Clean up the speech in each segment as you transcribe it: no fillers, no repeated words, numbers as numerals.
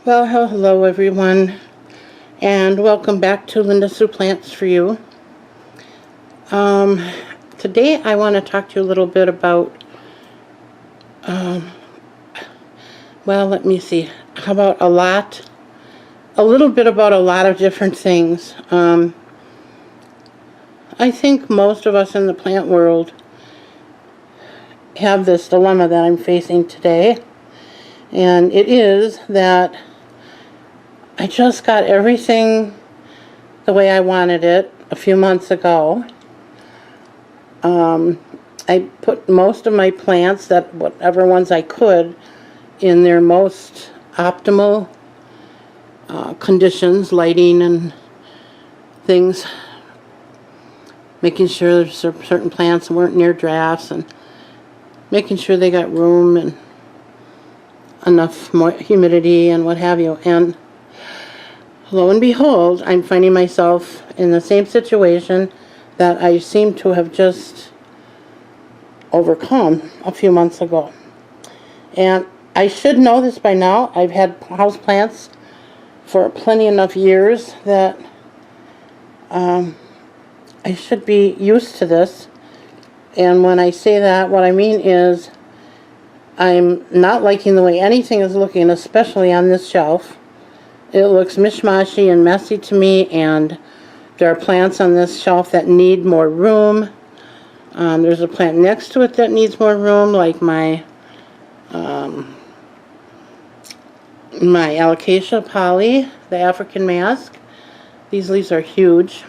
Well, hello everyone, and welcome back to Linda Sue Plants for You. Today I want to talk to you a little bit about, well, let me see, how about a little bit about a lot of different things. I think most of us in the plant world have this dilemma that I'm facing today, and it is that I just got everything the way I wanted it a few months ago. I put most of my plants, whatever ones I could, in their most optimal conditions, lighting and things, making sure certain plants weren't near drafts and making sure they got room and enough humidity and what have you. And lo and behold, I'm finding myself in the same situation that I seem to have just overcome a few months ago. And I should know this by now. I've had houseplants for plenty enough years that I should be used to this. And when I say that, what I mean is I'm not liking the way anything is looking, especially on this shelf. It looks mishmashy and messy to me, and there are plants on this shelf that need more room. There's a plant next to it that needs more room, like my alocasia poly, the African mask. These leaves are huge.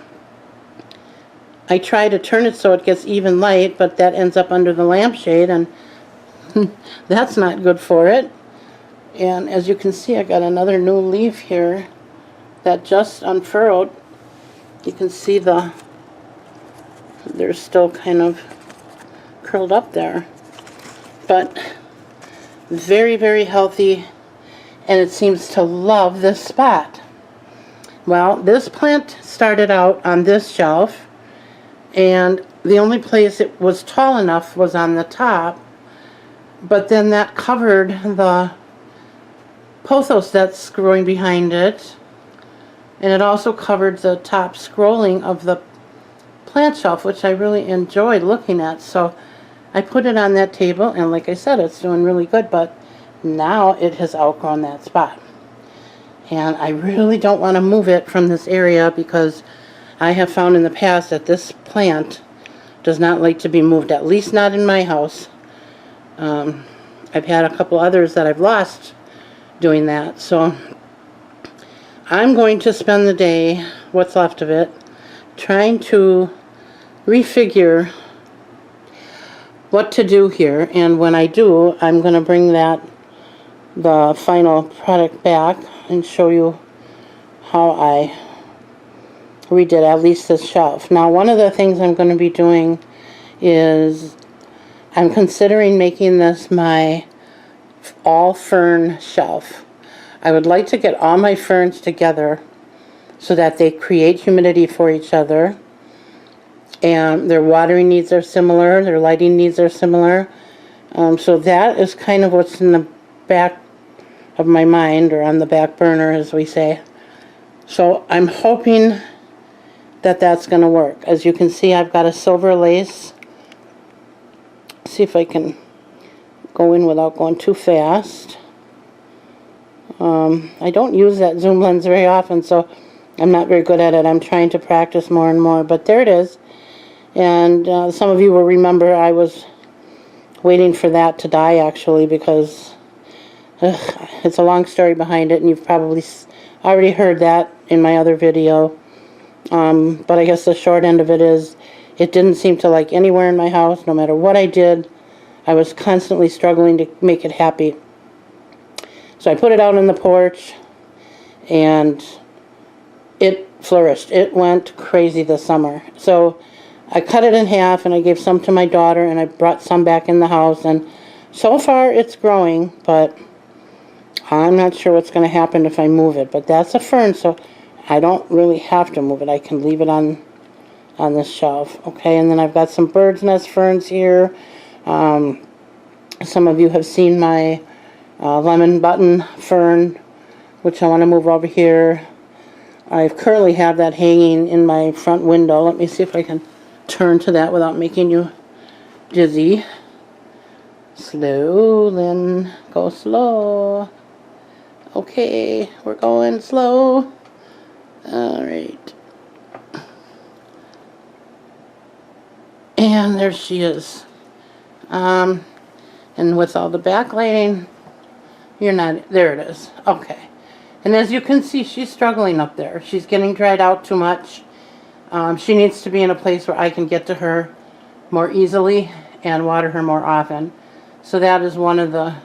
I try to turn it so it gets even light, but that ends up under the lampshade, and that's not good for it. And as you can see, I got another new leaf here that just unfurled. You can see they're still kind of curled up there. But very, very healthy, and it seems to love this spot. Well, this plant started out on this shelf, and the only place it was tall enough was on the top, but then that covered the pothos that's growing behind it, and it also covered the top scrolling of the plant shelf, which I really enjoyed looking at. So I put it on that table, and like I said, it's doing really good, but now it has outgrown that spot. And I really don't want to move it from this area, because I have found in the past that this plant does not like to be moved, at least not in my house. I've had a couple others that I've lost doing that. So I'm going to spend the day, what's left of it, trying to refigure what to do here. And when I do, I'm going to bring the final product back and show you how I redid at least this shelf. Now, one of the things I'm going to be doing is I'm considering making this my all fern shelf. I would like to get all my ferns together so that they create humidity for each other, and their watering needs are similar, their lighting needs are similar. So that is kind of what's in the back of my mind, or on the back burner, as we say. So I'm hoping that that's going to work. As you can see, I've got a silver lace. See if I can go in without going too fast. I don't use that zoom lens very often, so I'm not very good at it. I'm trying to practice more and more, but there it is. And some of you will remember I was waiting for that to die, actually, because it's a long story behind it, and you've probably already heard that in my other video. But I guess the short end of it is, it didn't seem to like anywhere in my house. No matter what I did, I was constantly struggling to make it happy. So I put it out on the porch, and it flourished. It went crazy this summer. So I cut it in half, and I gave some to my daughter, and I brought some back in the house, and so far it's growing, but I'm not sure what's going to happen if I move it. But that's a fern, so I don't really have to move it. I can leave it on this shelf. Okay, and then I've got some bird's nest ferns here. Some of you have seen my lemon button fern which I want to move over here. I currently have that hanging in my front window. Let me see if I can turn to that without making you dizzy. Slow, Lynn. Go slow. Okay, we're going slow. Alright. And there she is. And with all the backlighting, you're not, there it is. Okay. And as you can see, she's struggling up there. She's getting dried out too much. She needs to be in a place where I can get to her more easily and water her more often. So that is one of the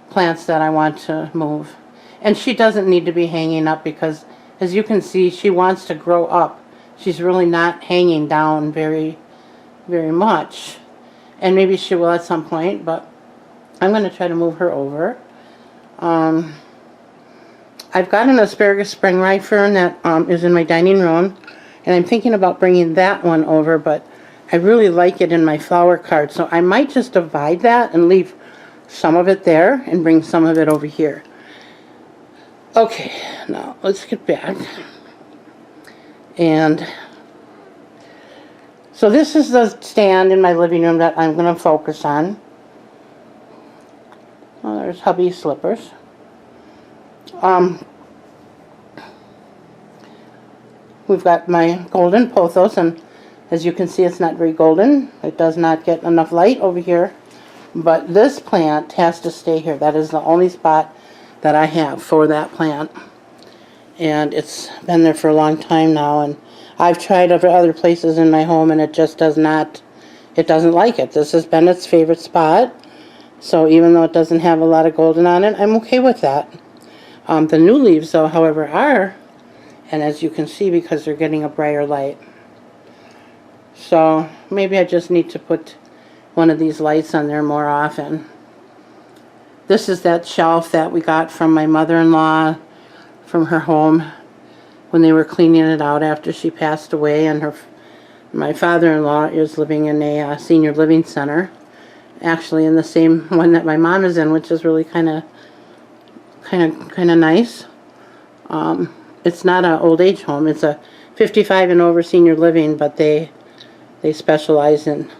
plants that I want to move. And she doesn't need to be hanging up because, as you can see, she wants to grow up. She's really not hanging down very much. And maybe she will at some point, but I'm going to try to move her over. I've got an asparagus spring rye fern that is in my dining room, and I'm thinking about bringing that one over, but I really like it in my flower card, so I might just divide that and leave some of it there and bring some of it over here. Okay, now let's get back. And so this is the stand in my living room that I'm going to focus on. Oh, there's hubby's slippers. We've got my golden pothos, and as you can see, it's not very golden. It does not get enough light over here. But this plant has to stay here. That is the only spot that I have for that plant. And it's been there for a long time now, and I've tried other places in my home, and it just does not, it doesn't like it. This has been its favorite spot. So even though it doesn't have a lot of golden on it, I'm okay with that. The new leaves, though, however, are, and as you can see, because they're getting a brighter light. So maybe I just need to put one of these lights on there more often. This is that shelf that we got from my mother-in-law from her home when they were cleaning it out after she passed away, and my father-in-law is living in a senior living center, actually in the same one that my mom is in, which is really kind of nice. It's not an old age home. It's a 55 and over senior living, but they specialize in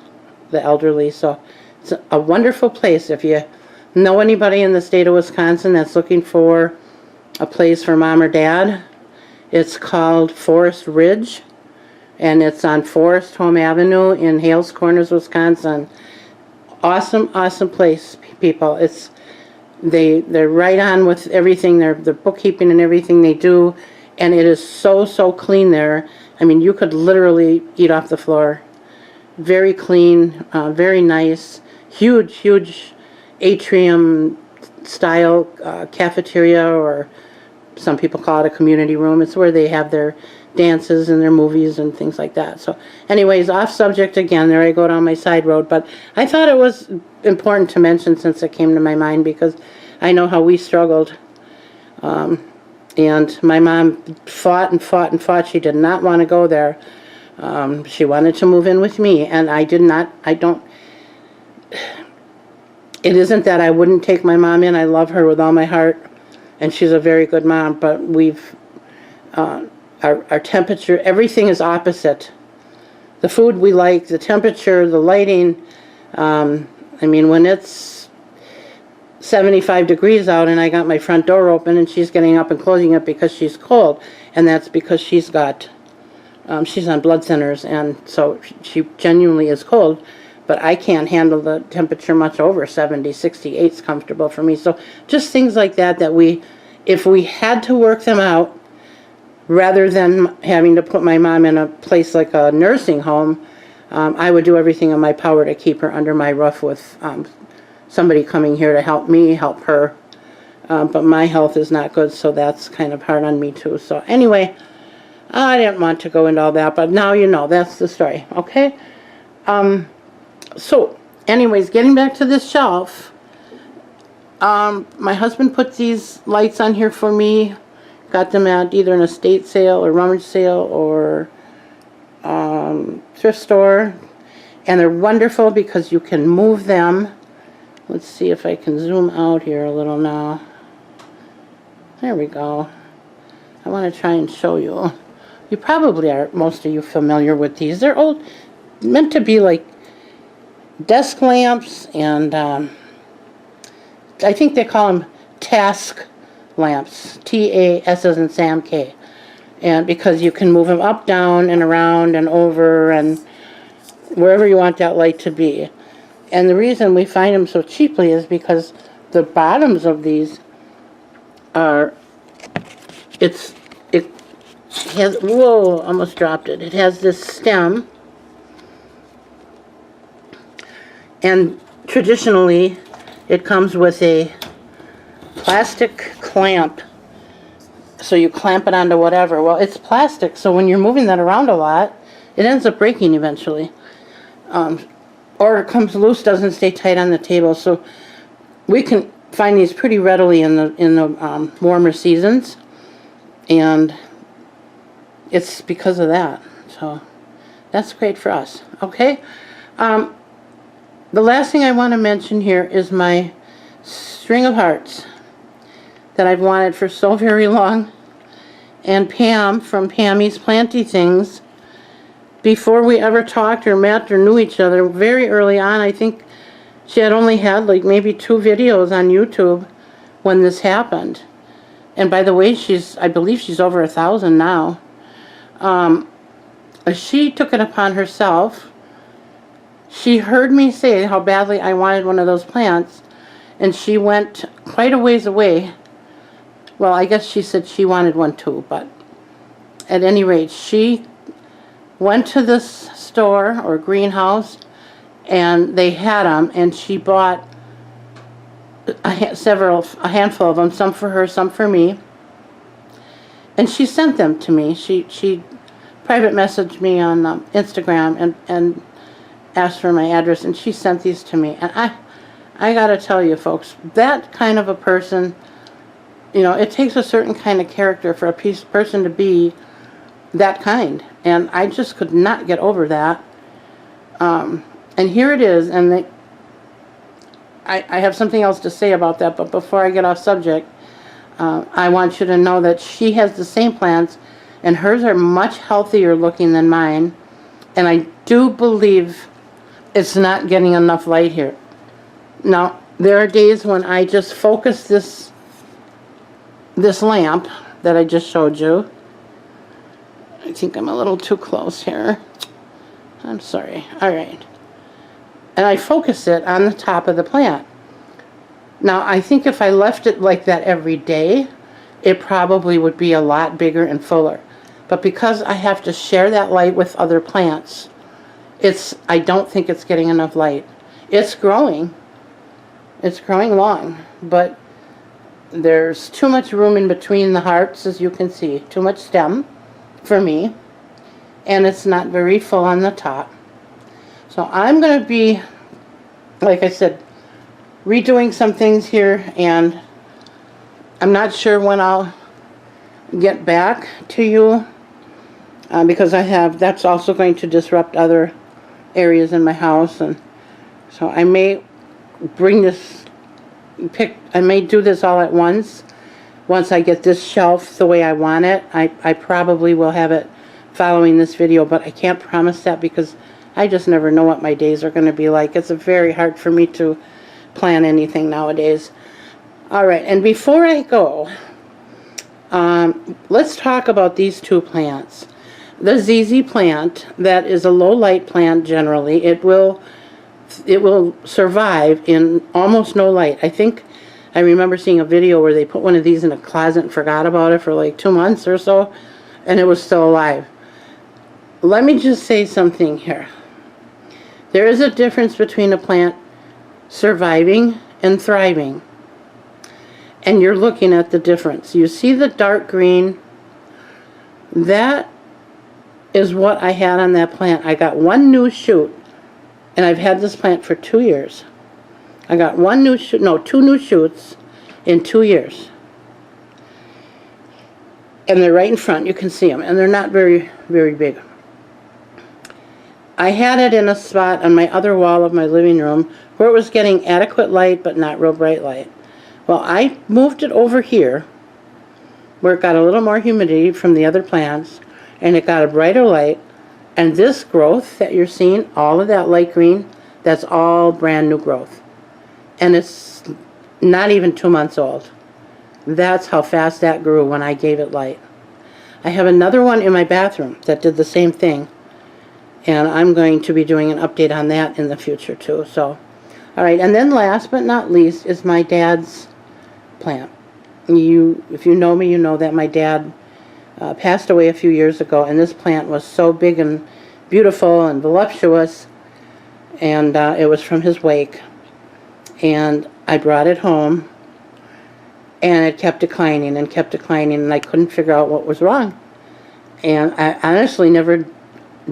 the elderly. So it's a wonderful place. If you know anybody in the state of Wisconsin that's looking for a place for mom or dad, it's called Forest Ridge, and it's on Forest Home Avenue in Hales Corners, Wisconsin. Awesome, awesome place, people. They're right on with everything. Their bookkeeping and everything they do, and it is so clean there. I mean, you could literally eat off the floor. Very clean, very nice, huge atrium style cafeteria, or some people call it a community room. It's where they have their dances and their movies and things like that. So anyways, off subject again, there I go down my side road, but I thought it was important to mention since it came to my mind, because I know how we struggled. And my mom fought and fought and fought. She did not want to go there. She wanted to move in with me, and I don't, it isn't that I wouldn't take my mom in. I love her with all my heart, and she's a very good mom, but our temperature, everything is opposite. The food we like, the temperature, the lighting. I mean, when it's 75 degrees out and I got my front door open and she's getting up and closing it because she's cold, and that's because she's on blood thinners, and so she genuinely is cold, but I can't handle the temperature much over 70, 68 is comfortable for me. So just things like that if we had to work them out, rather than having to put my mom in a place like a nursing home, I would do everything in my power to keep her under my roof with somebody coming here to help me, help her. But my health is not good, so that's kind of hard on me too. So anyway, I didn't want to go into all that, but now you know, that's the story, okay? So anyways, getting back to this shelf, my husband put these lights on here for me. Got them at either an estate sale or rummage sale or thrift store, and they're wonderful because you can move them. Let's see if I can zoom out here a little now. There we go. I want to try and show you. You probably are, most of you, familiar with these. They're old, meant to be like desk lamps, and I think they call them task lamps. T-A-S as in Sam, K. And because you can move them up, down, and around, and over, and wherever you want that light to be. And the reason we find them so cheaply is because the bottoms of these are, it has, whoa, almost dropped it. It has this stem, and traditionally it comes with a plastic clamp, so you clamp it onto whatever. Well, it's plastic, so when you're moving that around a lot, it ends up breaking eventually. Or it comes loose, doesn't stay tight on the table. So we can find these pretty readily in the warmer seasons, and it's because of that. So that's great for us. Okay. The last thing I want to mention here is my string of hearts that I've wanted for so very long. And Pam from Pammy's Planty Things, before we ever talked or met or knew each other, very early on, I think she had only had like maybe 2 videos on YouTube when this happened. And by the way, I believe she's over 1,000 now. She took it upon herself. She heard me say how badly I wanted one of those plants, and she went quite a ways away. Well, I guess she said she wanted one too, but at any rate, she went to this store or greenhouse, and they had them, and she bought a handful of them, some for her, some for me, and she sent them to me. She private messaged me on Instagram and asked for my address, and she sent these to me. And I gotta tell you folks, that kind of a person, you know, it takes a certain kind of character for a person to be that kind, and I just could not get over that. And here it is, and I have something else to say about that, but before I get off subject, I want you to know that she has the same plants, and hers are much healthier looking than mine, and I do believe it's not getting enough light here. Now, there are days when I just focus this lamp that I just showed you. I think I'm a little too close here. I'm sorry. All right. And I focus it on the top of the plant. Now, I think if I left it like that every day, it probably would be a lot bigger and fuller. But because I have to share that light with other plants, I don't think it's getting enough light. It's growing. It's growing long, but there's too much room in between the hearts, as you can see. Too much stem for me, and it's not very full on the top. So I'm going to be, like I said, redoing some things here, and I'm not sure when I'll get back to you, because that's also going to disrupt other areas in my house, and so I may I may do this all at once. Once I get this shelf the way I want it, I probably will have it following this video, but I can't promise that because I just never know what my days are going to be like. It's very hard for me to plan anything nowadays. Alright, and before I go, let's talk about these 2 plants. The ZZ plant, that is a low light plant generally. It will survive in almost no light. I think I remember seeing a video where they put one of these in a closet and forgot about it for like 2 months or so, and it was still alive. Let me just say something here. There is a difference between a plant surviving and thriving, and you're looking at the difference. You see the dark green? That is what I had on that plant. I got 1 new shoot, and I've had this plant for 2 years. I got 2 new shoots in 2 years. And they're right in front. You can see them. And they're not very, very big. I had it in a spot on my other wall of my living room where it was getting adequate light but not real bright light. Well, I moved it over here where it got a little more humidity from the other plants, and it got a brighter light. And this growth that you're seeing, all of that light green, that's all brand new growth. And it's not even 2 months old. That's how fast that grew when I gave it light. I have another one in my bathroom that did the same thing. And I'm going to be doing an update on that in the future too. So, all right. And then last but not least is my dad's plant. If you know me, you know that my dad passed away a few years ago, and this plant was so big and beautiful and voluptuous, and it was from his wake. And I brought it home, and it kept declining and kept declining, and I couldn't figure out what was wrong. And I honestly never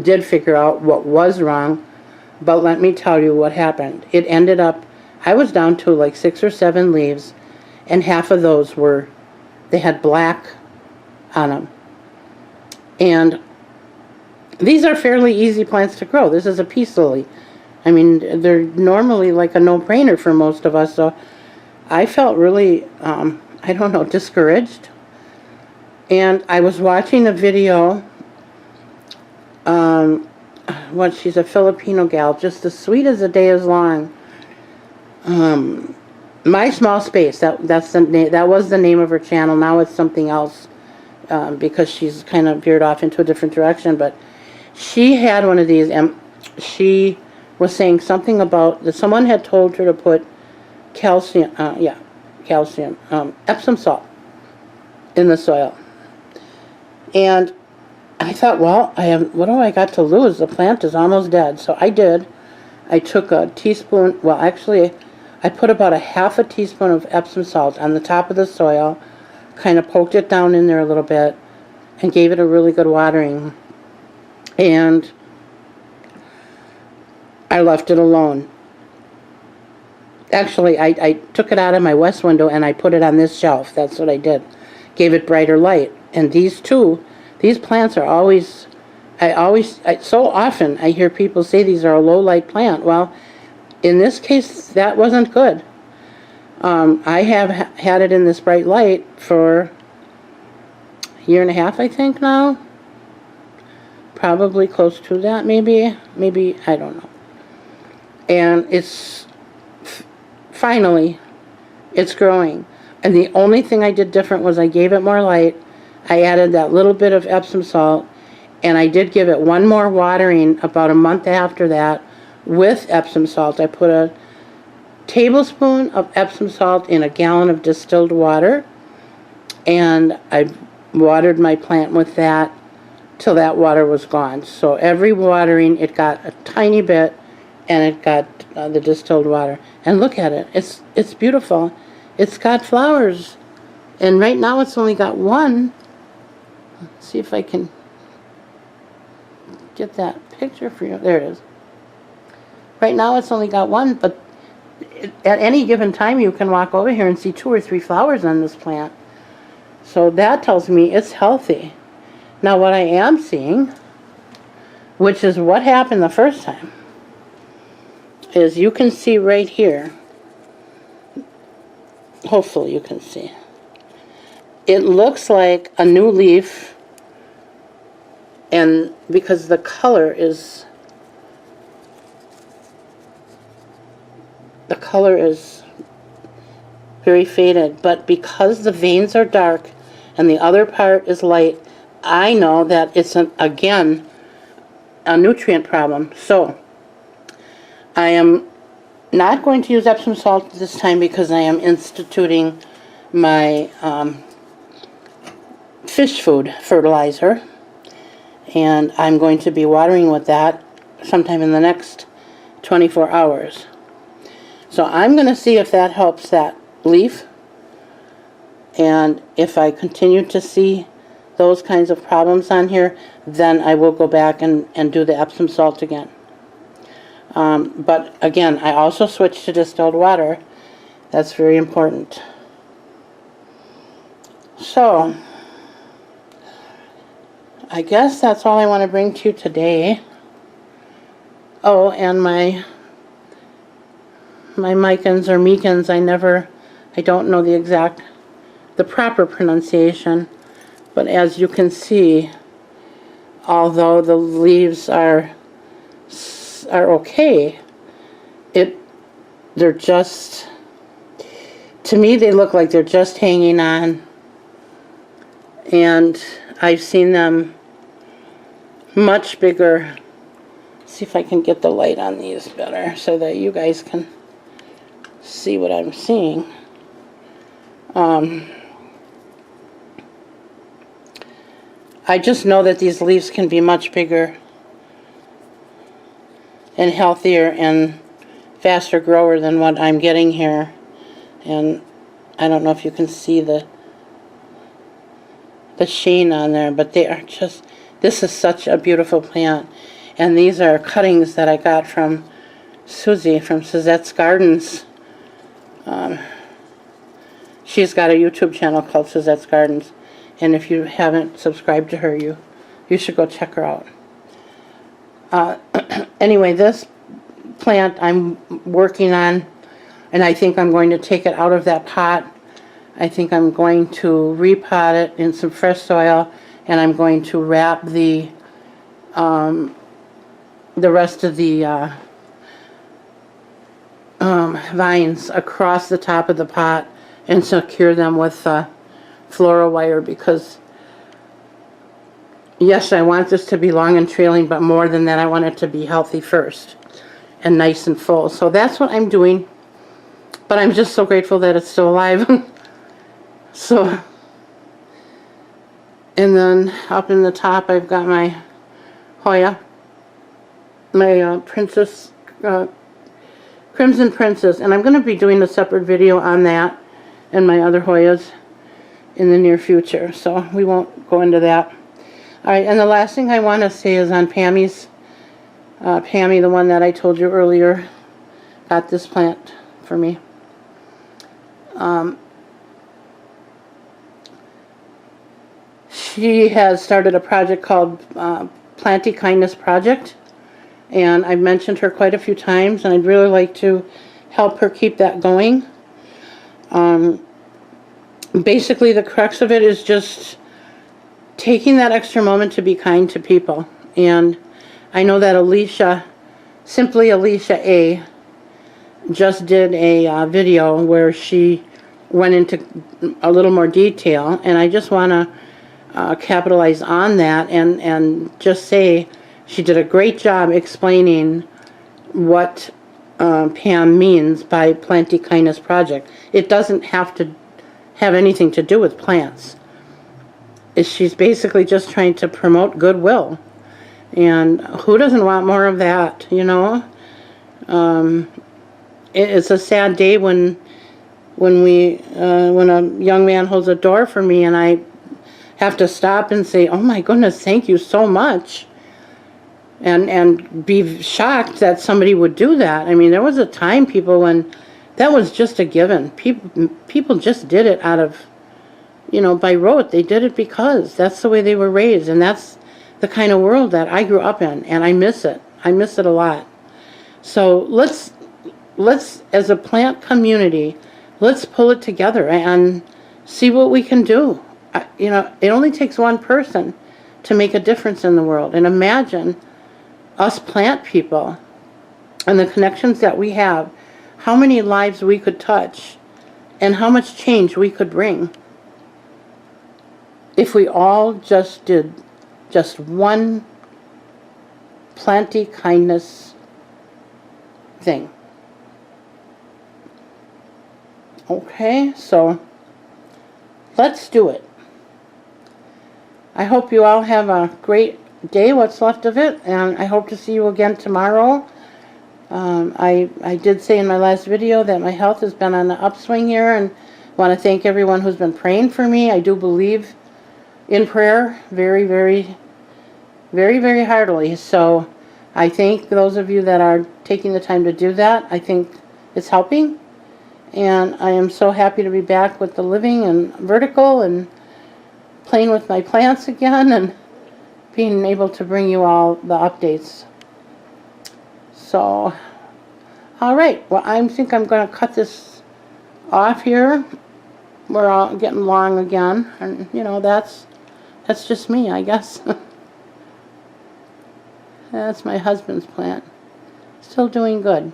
did figure out what was wrong, but let me tell you what happened. It ended up, I was down to like 6 or 7 leaves, and half of those they had black on them. And these are fairly easy plants to grow. This is a peace lily. I mean, they're normally like a no-brainer for most of us, so I felt really, I don't know, discouraged. And I was watching a video, she's a Filipino gal, just as sweet as the day is long. My Small Space, that was the name of her channel. Now it's something else, because she's kind of veered off into a different direction. But she had one of these, and she was saying something about that someone had told her to put Epsom salt in the soil. And I thought, well, what do I got to lose? The plant is almost dead. So I did. I took a teaspoon, well, actually, I put about a half a teaspoon of Epsom salt on the top of the soil, kind of poked it down in there a little bit, and gave it a really good watering. And I left it alone. Actually, I took it out of my west window and I put it on this shelf. That's what I did. Gave it brighter light. And these plants are always, so often I hear people say these are a low light plant. Well, in this case, that wasn't good. I have had it in this bright light for a year and a half, I think now. Probably close to that, maybe, I don't know. And finally, it's growing. And the only thing I did different was I gave it more light. I added that little bit of Epsom salt, and I did give it one more watering about a month after that with Epsom salt. I put a tablespoon of Epsom salt in a gallon of distilled water, and I watered my plant with that till that water was gone. So every watering, it got a tiny bit, and it got the distilled water. And look at it. It's beautiful. It's got flowers. And right now it's only got one. Let's see if I can get that picture for you. There it is. Right now it's only got one, but at any given time you can walk over here and see 2 or 3 flowers on this plant. So that tells me it's healthy. Now what I am seeing, which is what happened the first time, is you can see right here, hopefully you can see, it looks like a new leaf, and because the color is very faded, but because the veins are dark and the other part is light, I know that it's again a nutrient problem. So I am not going to use Epsom salt this time because I am instituting my fish food fertilizer, and I'm going to be watering with that sometime in the next 24 hours. So I'm going to see if that helps that leaf, and if I continue to see those kinds of problems on here, then I will go back and do the Epsom salt again. But again, I also switched to distilled water. That's very important. So I guess that's all I want to bring to you today. Oh, and my micans or mecans, I don't know the proper pronunciation. But as you can see, although the leaves are okay, they're just, to me they look like they're just hanging on. And I've seen them much bigger. See if I can get the light on these better so that you guys can see what I'm seeing. I just know that these leaves can be much bigger and healthier and faster grower than what I'm getting here. And I don't know if you can see the sheen on there, but they are just, this is such a beautiful plant. And these are cuttings that I got from Susie from Suzette's Gardens. She's got a YouTube channel called Suzette's Gardens, and if you haven't subscribed to her, you should go check her out. Anyway, this plant I'm working on, and I think I'm going to take it out of that pot. I think I'm going to repot it in some fresh soil, and I'm going to wrap the rest of the vines across the top of the pot and secure them with floral wire, because yes, I want this to be long and trailing, but more than that, I want it to be healthy first and nice and full. So that's what I'm doing, but I'm just so grateful that it's still alive. So, and then up in the top I've got my Hoya, my Princess, Crimson Princess, and I'm going to be doing a separate video on that and my other Hoyas in the near future, so we won't go into that. Alright, and the last thing I want to say is on Pammy's, Pammy, the one that I told you earlier, got this plant for me. She has started a project called Planty Kindness Project, and I've mentioned her quite a few times, and I'd really like to help her keep that going. Basically, the crux of it is just taking that extra moment to be kind to people. And I know that Alicia, Simply Alicia A, just did a video where she went into a little more detail, and I just want to capitalize on that and just say she did a great job explaining what Pam means by Planty Kindness Project. It doesn't have to have anything to do with plants. She's basically just trying to promote goodwill, and who doesn't want more of that, you know? It's a sad day when a young man holds a door for me and I have to stop and say, oh my goodness, thank you so much, and be shocked that somebody would do that. I mean, there was a time, people, when that was just a given. People just did it out of, you know, by rote. They did it because that's the way they were raised, and that's the kind of world that I grew up in, and I miss it. I miss it a lot. So let's as a plant community, let's pull it together and see what we can do. You know, it only takes one person to make a difference in the world. And imagine us plant people and the connections that we have, how many lives we could touch and how much change we could bring if we all just did just one Planty Kindness thing. Okay, so let's do it. I hope you all have a great day, what's left of it, and I hope to see you again tomorrow. I did say in my last video that my health has been on the upswing here, and I want to thank everyone who's been praying for me. I do believe in prayer very, very, very, very heartily. So I thank those of you that are taking the time to do that. I think it's helping, and I am so happy to be back with the living and vertical and playing with my plants again and being able to bring you all the updates. So, alright, well, I think I'm going to cut this off here. We're all getting long again, and you know, that's That's just me, I guess. That's my husband's plant. Still doing good.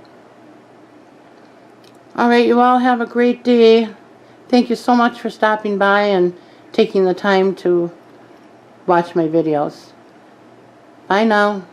Alright, you all have a great day. Thank you so much for stopping by and taking the time to watch my videos. Bye now.